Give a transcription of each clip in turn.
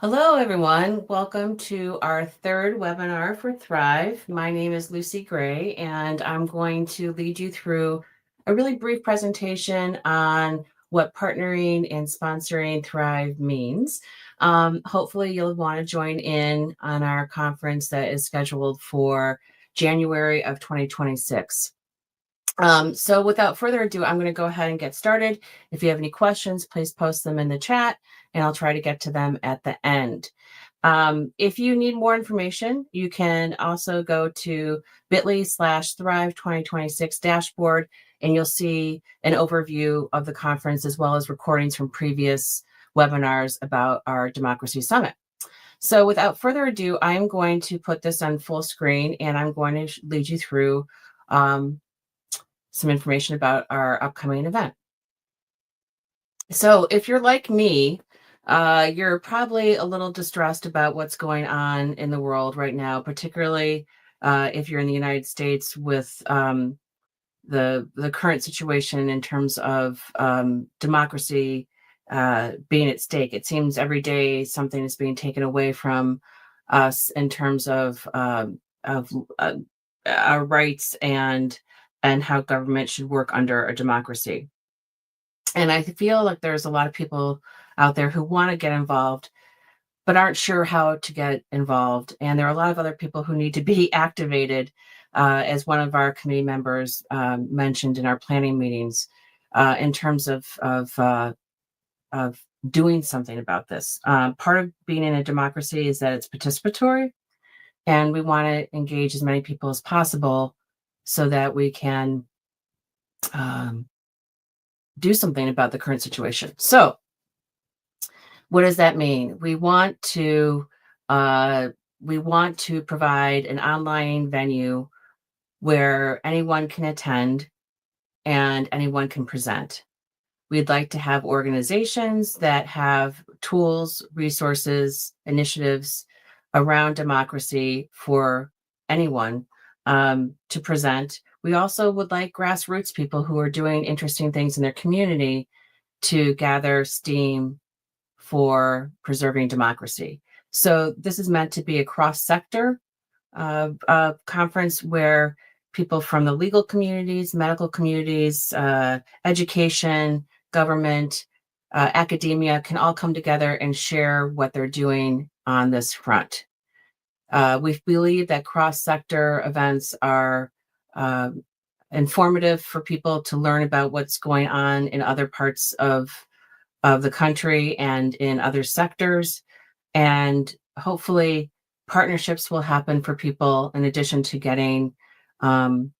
Hello, everyone. Welcome to our third webinar for Thrive. My name is Lucy Gray, and I'm going to lead you through a really brief presentation on what partnering and sponsoring Thrive means. Hopefully, you'll want to join in on our conference that is scheduled for January of 2026. So without further ado, I'm going to go ahead and get started. If you have any questions, please post them in the chat and I'll try to get to them at the end. If you need more information, you can also go to bit.ly/Thrive 2026 dashboard, and you'll see an overview of the conference as well as recordings from previous webinars about our Democracy Summit. So without further ado, I'm going to put this on full screen and I'm going to lead you through some information about our upcoming event. So if you're like me, you're probably a little distressed about what's going on in the world right now, particularly if you're in the United States with the current situation in terms of democracy being at stake. It seems every day something is being taken away from us in terms of our rights and how government should work under a democracy. And I feel like there's a lot of people out there who want to get involved, but aren't sure how to get involved. And there are a lot of other people who need to be activated, as one of our committee members mentioned in our planning meetings, in terms of doing something about this. Part of being in a democracy is that it's participatory, and we want to engage as many people as possible so that we can do something about the current situation. So what does that mean? We want to provide an online venue where anyone can attend and anyone can present. We'd like to have organizations that have tools, resources, initiatives around democracy for anyone to present. We also would like grassroots people who are doing interesting things in their community to gather steam for preserving democracy. So this is meant to be a cross-sector conference where people from the legal communities, medical communities, education, government, academia can all come together and share what they're doing on this front. We believe that cross-sector events are informative for people to learn about what's going on in other parts of the country and in other sectors. And hopefully partnerships will happen for people in addition to getting some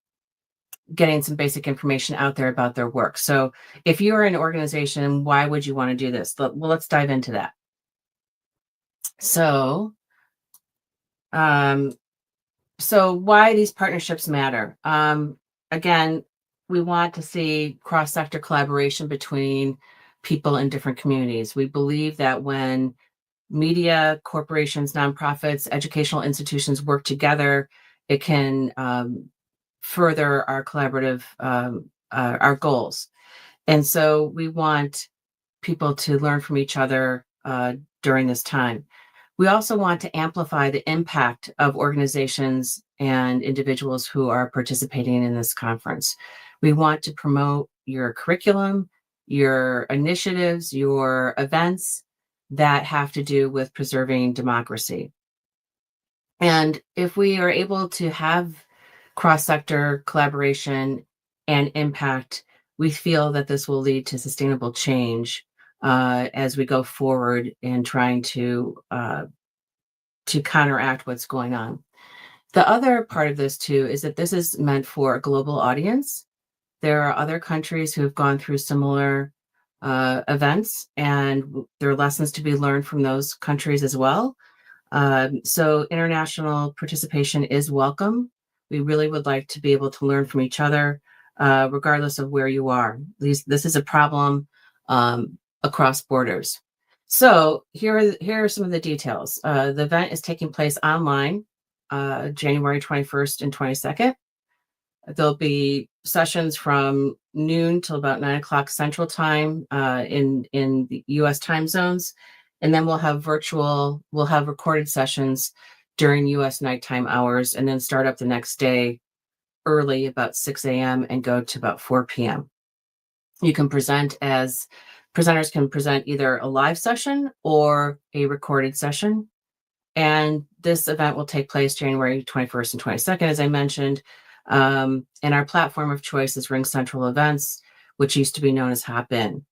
basic information out there about their work. So if you're an organization, why would you want to do this? Well, let's dive into that. So why these partnerships matter. Again, we want to see cross-sector collaboration between people in different communities. We believe that when media, corporations, nonprofits, educational institutions work together, it can further our collaborative, our goals. And so we want people to learn from each other during this time. We also want to amplify the impact of organizations and individuals who are participating in this conference. We want to promote your curriculum, your initiatives, your events that have to do with preserving democracy. And if we are able to have cross-sector collaboration and impact, we feel that this will lead to sustainable change as we go forward in trying to counteract what's going on. The other part of this too is that this is meant for a global audience. There are other countries who have gone through similar events, and there are lessons to be learned from those countries as well. So international participation is welcome. We really would like to be able to learn from each other, regardless of where you are. This is a problem across borders. So here are some of the details. The event is taking place online, January 21st and 22nd. There'll be sessions from noon till about 9 o'clock Central Time in the U.S. time zones. And then we'll have recorded sessions during US nighttime hours, and then start up the next day early, about 6 a.m., and go to about 4 p.m. You can presenters can present either a live session or a recorded session. And this event will take place January 21st and 22nd, as I mentioned. And our platform of choice is RingCentral Events, which used to be known as Hopin.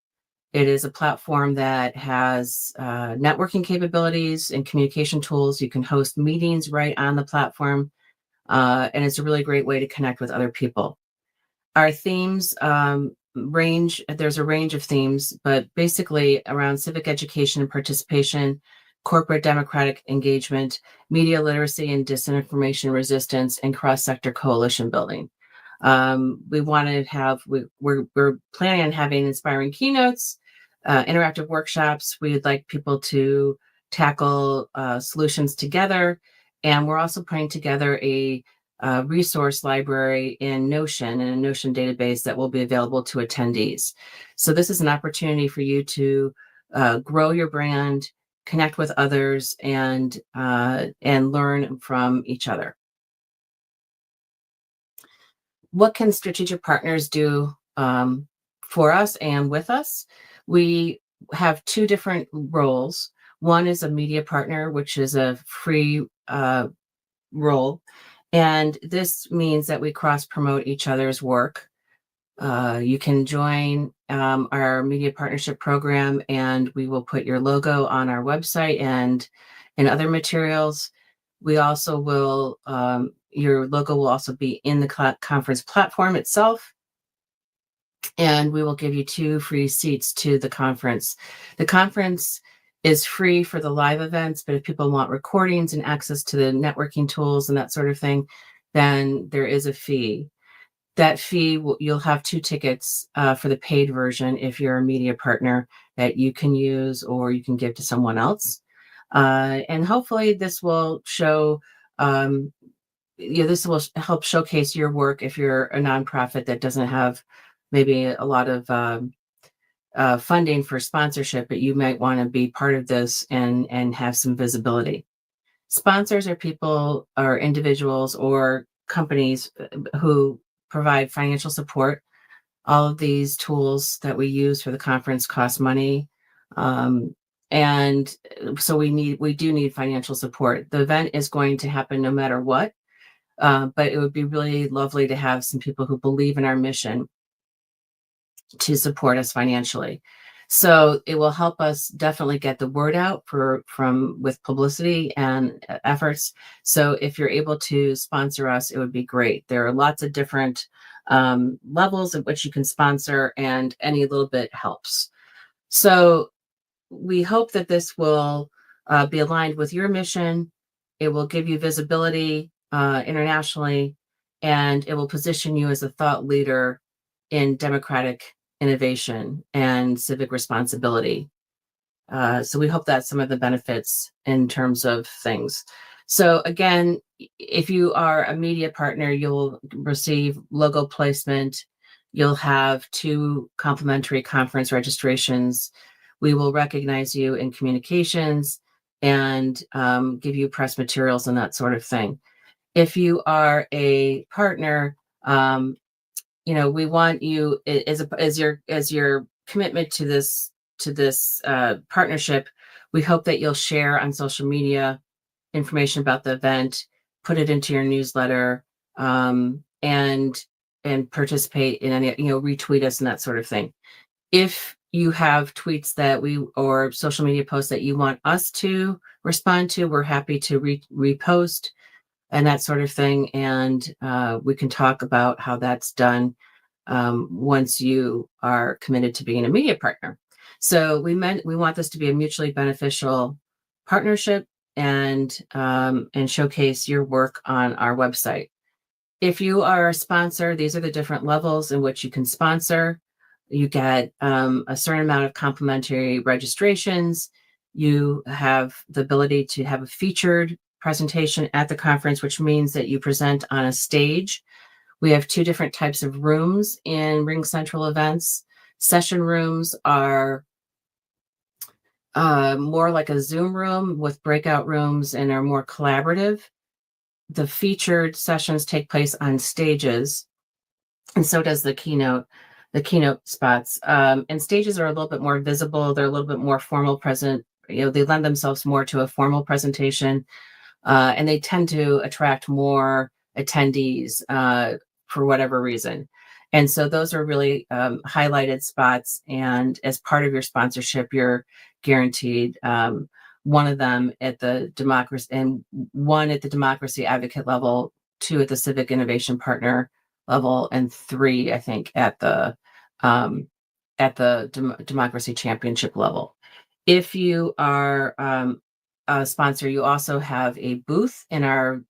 It is a platform that has networking capabilities and communication tools. You can host meetings right on the platform, and it's a really great way to connect with other people. Our themes there's a range of themes, but basically around civic education and participation, corporate democratic engagement, media literacy and disinformation resistance, and cross-sector coalition building. We want to have, we're planning on having inspiring keynotes, interactive workshops. We'd like people to tackle solutions together. And we're also putting together a resource library in Notion and a Notion database that will be available to attendees. So this is an opportunity for you to grow your brand, connect with others, and learn from each other. What can strategic partners do for us and with us? We have two different roles. One is a media partner, which is a free role. And this means that we cross promote each other's work. You can join our media partnership program, and we will put your logo on our website and in other materials. We also will, your logo will also be in the conference platform itself. And we will give you 2 free seats to the conference. The conference is free for the live events, but if people want recordings and access to the networking tools and that sort of thing, then there is a fee. That fee, you'll have 2 tickets for the paid version if you're a media partner that you can use or you can give to someone else. And hopefully this will show, this will help showcase your work if you're a nonprofit that doesn't have maybe a lot of funding for sponsorship, but you might want to be part of this and have some visibility. Sponsors are people or individuals or companies who provide financial support. All of these tools that we use for the conference cost money. And so we do need financial support. The event is going to happen no matter what, but it would be really lovely to have some people who believe in our mission to support us financially. So it will help us definitely get the word out with publicity and efforts. So if you're able to sponsor us, it would be great. There are lots of different levels at which you can sponsor, and any little bit helps. So we hope that this will be aligned with your mission. It will give you visibility internationally, and it will position you as a thought leader in democratic innovation and civic responsibility. So we hope that's some of the benefits in terms of things. So again, if you are a media partner, you'll receive logo placement. You'll have 2 complimentary conference registrations. We will recognize you in communications and give you press materials and that sort of thing. If you are a partner, we want you as your commitment to this partnership. We hope that you'll share on social media information about the event, put it into your newsletter, and participate in any, retweet us and that sort of thing. If you have tweets or social media posts that you want us to respond to, we're happy to repost and that sort of thing. And we can talk about how that's done once you are committed to being a media partner. So we want this to be a mutually beneficial partnership and showcase your work on our website. If you are a sponsor, these are the different levels in which you can sponsor. You get a certain amount of complimentary registrations. You have the ability to have a featured presentation at the conference, which means that you present on a stage. We have 2 different types of rooms in RingCentral Events. Session rooms are more like a Zoom room with breakout rooms and are more collaborative. The featured sessions take place on stages, and so does the keynote spots. And stages are a little bit more visible. They're a little bit more formal present. They lend themselves more to a formal presentation, and they tend to attract more attendees for whatever reason. And so those are really highlighted spots. And as part of your sponsorship, you're guaranteed one of them at the democracy, and one at the democracy advocate level, two at the civic innovation partner level, and three, I think, at the democracy championship level. If you are a sponsor, you also have a booth in our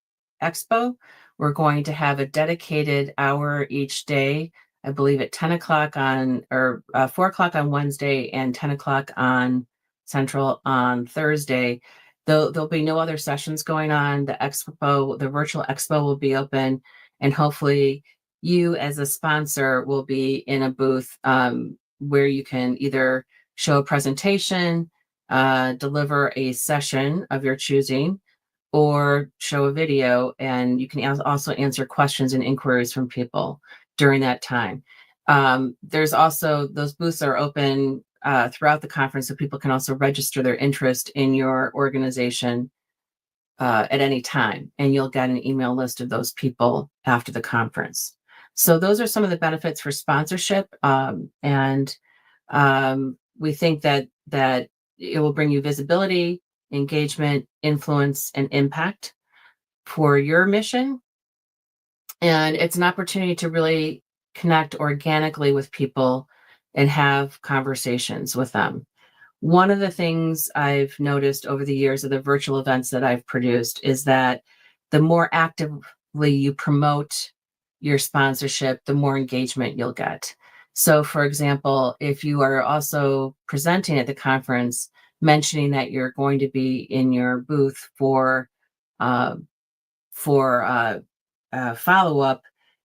expo. We're going to have a dedicated hour each day, I believe at 10 o'clock or 4 o'clock on Wednesday and 10 o'clock on Central on Thursday. There'll be no other sessions going on. The virtual expo will be open, and hopefully you as a sponsor will be in a booth where you can either show a presentation, deliver a session of your choosing, or show a video, and you can also answer questions and inquiries from people during that time. There's also, those booths are open throughout the conference, so people can also register their interest in your organization at any time, and you'll get an email list of those people after the conference. So those are some of the benefits for sponsorship, and we think that it will bring you visibility, engagement, influence, and impact for your mission. And it's an opportunity to really connect organically with people and have conversations with them. One of the things I've noticed over the years of the virtual events that I've produced is that the more actively you promote your sponsorship, the more engagement you'll get. So, for example, if you are also presenting at the conference, mentioning that you're going to be in your booth for follow-up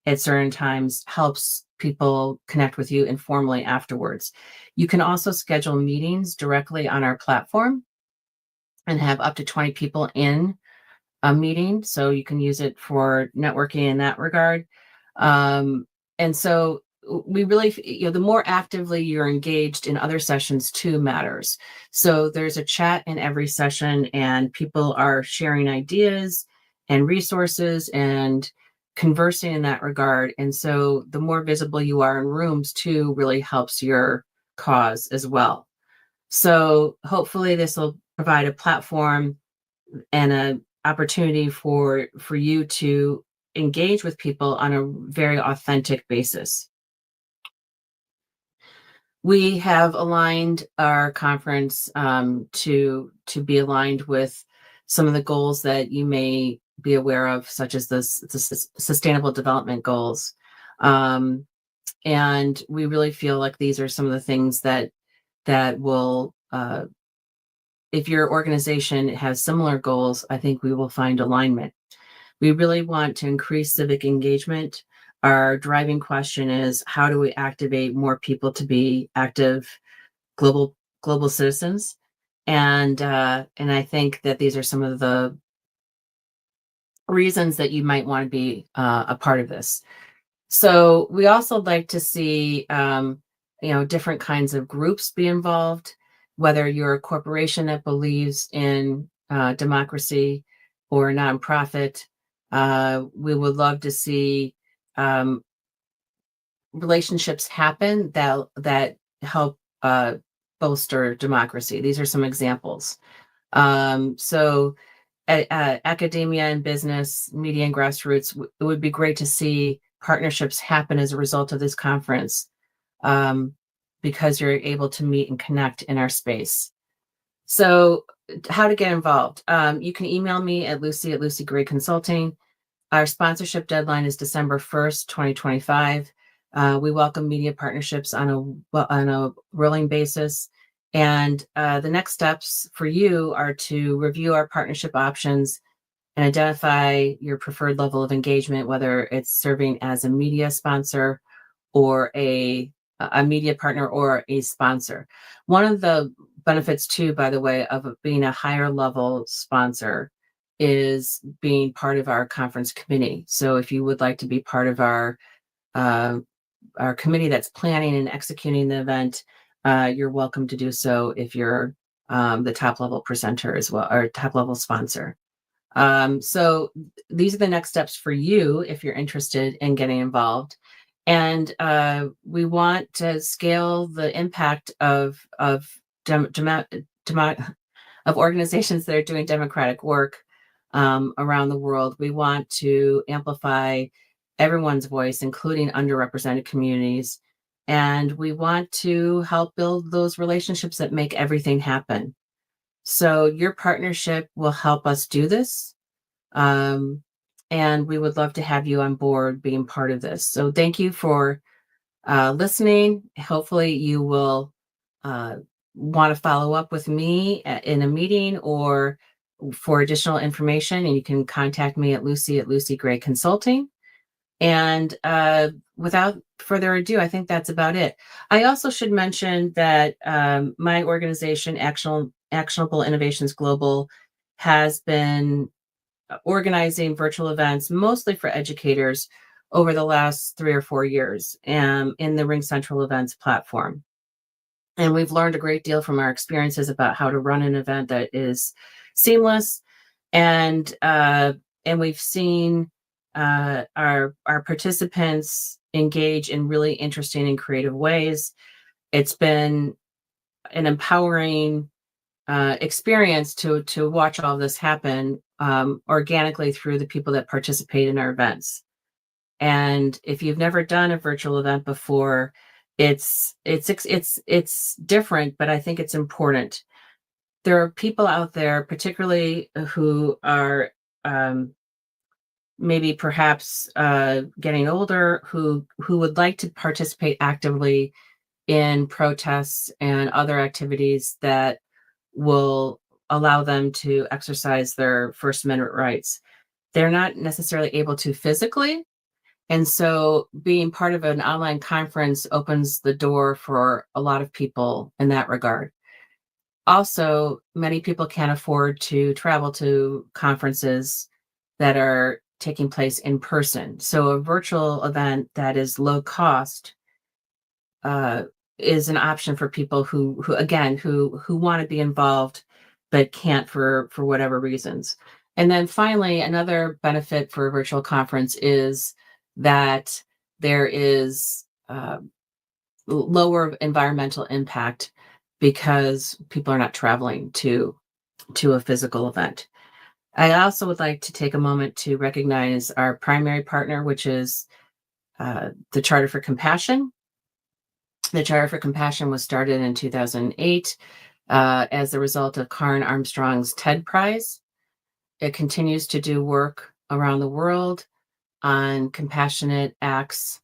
at certain times helps people connect with you informally afterwards. You can also schedule meetings directly on our platform and have up to 20 people in a meeting. So you can use it for networking in that regard. And so we really, the more actively you're engaged in other sessions too matters. So there's a chat in every session, and people are sharing ideas and resources and conversing in that regard. And so the more visible you are in rooms too really helps your cause as well. So hopefully this will provide a platform and an opportunity for you to engage with people on a very authentic basis. We have aligned our conference to be aligned with some of the goals that you may be aware of, such as the Sustainable Development Goals. And we really feel like these are some of the things that will, if your organization has similar goals, I think we will find alignment. We really want to increase civic engagement. Our driving question is, how do we activate more people to be active global citizens? And I think that these are some of the reasons that you might want to be a part of this. So we also like to see different kinds of groups be involved, whether you're a corporation that believes in democracy or a nonprofit. We would love to see relationships happen that help bolster democracy. These are some examples. So academia and business, media and grassroots, it would be great to see partnerships happen as a result of this conference, because you're able to meet and connect in our space. So how to get involved? You can email me at Lucy Gray Consulting. Our sponsorship deadline is December 1st, 2025. We welcome media partnerships on a rolling basis. And the next steps for you are to review our partnership options and identify your preferred level of engagement, whether it's serving as a media sponsor or a media partner or a sponsor. One of the benefits too, by the way, of being a higher level sponsor is being part of our conference committee. So if you would like to be part of uh, our committee that's planning and executing the event, you're welcome to do so if you're the top level presenter as well, or top level sponsor. So these are the next steps for you if you're interested in getting involved. And we want to scale the impact of organizations that are doing democratic work around the world. We want to amplify everyone's voice, including underrepresented communities. And we want to help build those relationships that make everything happen. So your partnership will help us do this. And we would love to have you on board being part of this. So thank you for listening. Hopefully you will want to follow up with me in a meeting or for additional information, and you can contact me at Lucy Gray Consulting. And without further ado, I think that's about it. I also should mention that my organization, Actionable Innovations Global, has been organizing virtual events, mostly for educators, over the last 3 or 4 years in the RingCentral Events platform. And we've learned a great deal from our experiences about how to run an event that is seamless. And we've seen our participants engage in really interesting and creative ways. It's been an empowering experience to watch all of this happen organically through the people that participate in our events. And if you've never done a virtual event before, it's different, but I think it's important. There are people out there, particularly who are maybe perhaps getting older, who would like to participate actively in protests and other activities that will allow them to exercise their First Amendment rights. They're not necessarily able to physically. And so being part of an online conference opens the door for a lot of people in that regard. Also, many people can't afford to travel to conferences that are taking place in person. So a virtual event that is low cost is an option for people who want to be involved but can't for whatever reasons. And then finally, another benefit for a virtual conference is that there is lower environmental impact because people are not traveling to a physical event. I also would like to take a moment to recognize our primary partner, which is the Charter for Compassion. The Charter for Compassion was started in 2008 as a result of Karen Armstrong's TED Prize. It continues to do work around the world on compassionate acts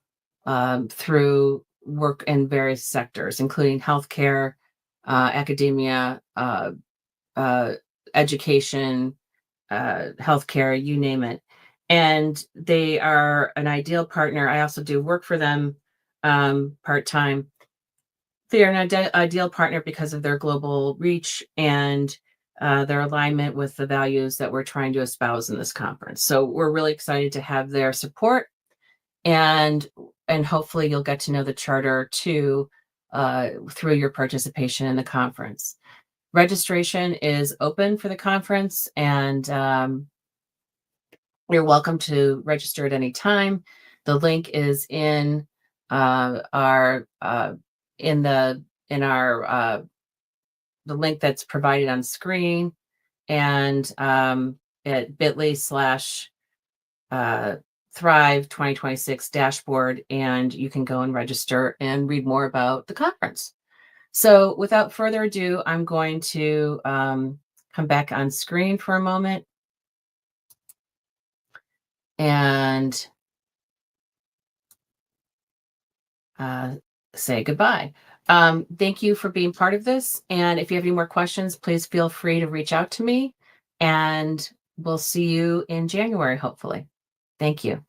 through work in various sectors, including healthcare, academia, education, healthcare, you name it. And they are an ideal partner. I also do work for them part-time. They are an ideal partner because of their global reach and their alignment with the values that we're trying to espouse in this conference. So we're really excited to have their support, and hopefully you'll get to know the charter too through your participation in the conference. Registration is open for the conference, and you're welcome to register at any time. The link is in our the link that's provided on screen, and at bit.ly/Thrive 2026 dashboard, and you can go and register and read more about the conference. So without further ado, I'm going to come back on screen for a moment and say goodbye. Thank you for being part of this. And if you have any more questions, please feel free to reach out to me, and we'll see you in January, hopefully. Thank you.